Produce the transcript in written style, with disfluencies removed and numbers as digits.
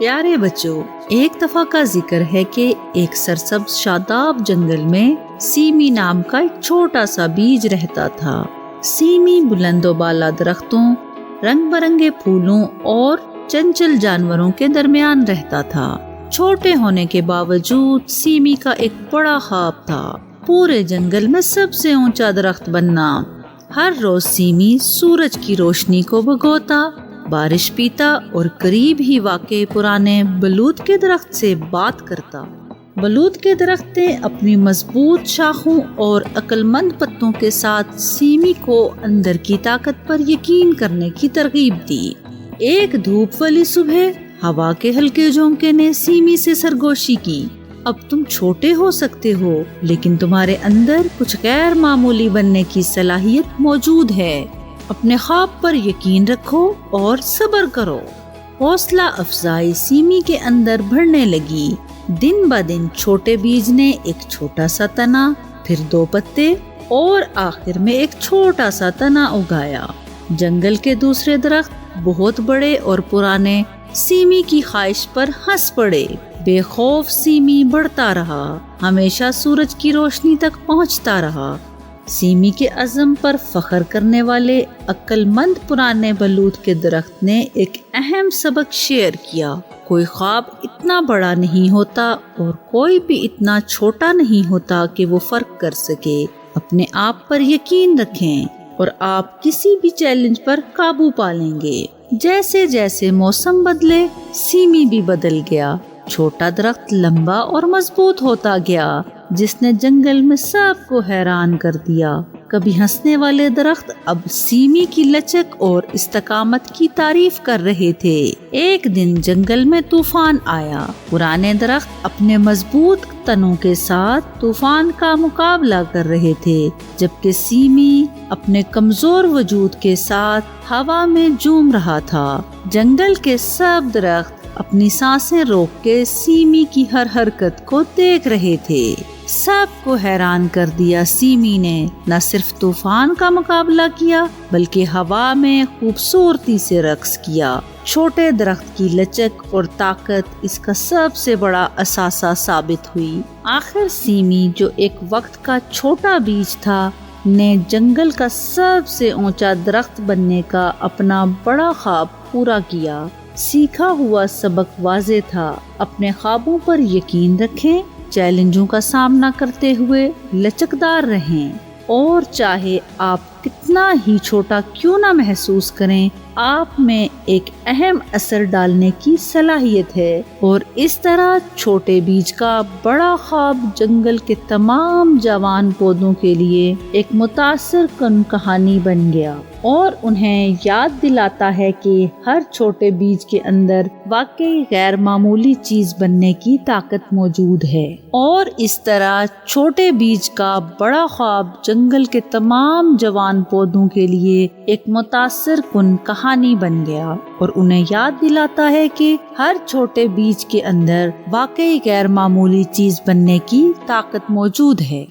پیارے بچوں، ایک دفعہ کا ذکر ہے کہ ایک سرسبز شاداب جنگل میں سیمی نام کا ایک چھوٹا سا بیج رہتا تھا۔ سیمی بلند و بالا درختوں، رنگ برنگے پھولوں اور چنچل جانوروں کے درمیان رہتا تھا۔ چھوٹے ہونے کے باوجود سیمی کا ایک بڑا خواب تھا، پورے جنگل میں سب سے اونچا درخت بننا۔ ہر روز سیمی سورج کی روشنی کو بھگوتا، بارش پیتا اور قریب ہی واقع پرانے بلوط کے درخت سے بات کرتا۔ بلوط کے درخت نے اپنی مضبوط شاخوں اور عقل مند پتوں کے ساتھ سیمی کو اندر کی طاقت پر یقین کرنے کی ترغیب دی۔ ایک دھوپ والی صبح ہوا کے ہلکے جھونکے نے سیمی سے سرگوشی کی، اب تم چھوٹے ہو سکتے ہو لیکن تمہارے اندر کچھ غیر معمولی بننے کی صلاحیت موجود ہے۔ اپنے خواب پر یقین رکھو اور صبر کرو۔ حوصلہ افزائی سیمی کے اندر بڑھنے لگی۔ دن بہ دن چھوٹے بیج نے ایک چھوٹا سا تنا، پھر 2 پتے اور آخر میں ایک چھوٹا سا تنا اگایا۔ جنگل کے دوسرے درخت بہت بڑے اور پرانے سیمی کی خواہش پر ہنس پڑے۔ بے خوف سیمی بڑھتا رہا، ہمیشہ سورج کی روشنی تک پہنچتا رہا۔ سیمی کے عزم پر فخر کرنے والے عقل مند پرانے بلوط کے درخت نے ایک اہم سبق شیئر کیا۔ کوئی خواب اتنا بڑا نہیں ہوتا اور کوئی بھی اتنا چھوٹا نہیں ہوتا کہ وہ فرق کر سکے۔ اپنے آپ پر یقین رکھیں اور آپ کسی بھی چیلنج پر قابو پا لیں گے۔ جیسے جیسے موسم بدلے، سیمی بھی بدل گیا۔ چھوٹا درخت لمبا اور مضبوط ہوتا گیا، جس نے جنگل میں سب کو حیران کر دیا۔ کبھی ہنسنے والے درخت اب سیمی کی لچک اور استقامت کی تعریف کر رہے تھے۔ ایک دن جنگل میں طوفان آیا۔ پرانے درخت اپنے مضبوط تنوں کے ساتھ طوفان کا مقابلہ کر رہے تھے، جبکہ سیمی اپنے کمزور وجود کے ساتھ ہوا میں جھوم رہا تھا۔ جنگل کے سب درخت اپنی سانسیں روک کے سیمی کی ہر حرکت کو دیکھ رہے تھے۔ سب کو حیران کر دیا۔ سیمی نے نہ صرف طوفان کا مقابلہ کیا بلکہ ہوا میں خوبصورتی سے رقص کیا۔ چھوٹے درخت کی لچک اور طاقت اس کا سب سے بڑا اثاثہ ثابت ہوئی۔ آخر سیمی، جو ایک وقت کا چھوٹا بیج تھا، نے جنگل کا سب سے اونچا درخت بننے کا اپنا بڑا خواب پورا کیا۔ سیکھا ہوا سبق واضح تھا، اپنے خوابوں پر یقین رکھیں، چیلنجوں کا سامنا کرتے ہوئے لچکدار رہیں، اور چاہے آپ کتنا ہی چھوٹا کیوں نہ محسوس کریں، آپ میں ایک اہم اثر ڈالنے کی صلاحیت ہے۔ اور اس طرح چھوٹے بیج کا بڑا خواب جنگل کے تمام جوان پودوں کے لیے ایک متاثر کن کہانی بن گیا، اور انہیں یاد دلاتا ہے کہ ہر چھوٹے بیج کے اندر واقعی غیر معمولی چیز بننے کی طاقت موجود ہے۔ اور اس طرح چھوٹے بیج کا بڑا خواب جنگل کے تمام جوان پودوں کے لیے ایک متاثر کن کہانی بن گیا، اور انہیں یاد دلاتا ہے کہ ہر چھوٹے بیج کے اندر واقعی غیر معمولی چیز بننے کی طاقت موجود ہے۔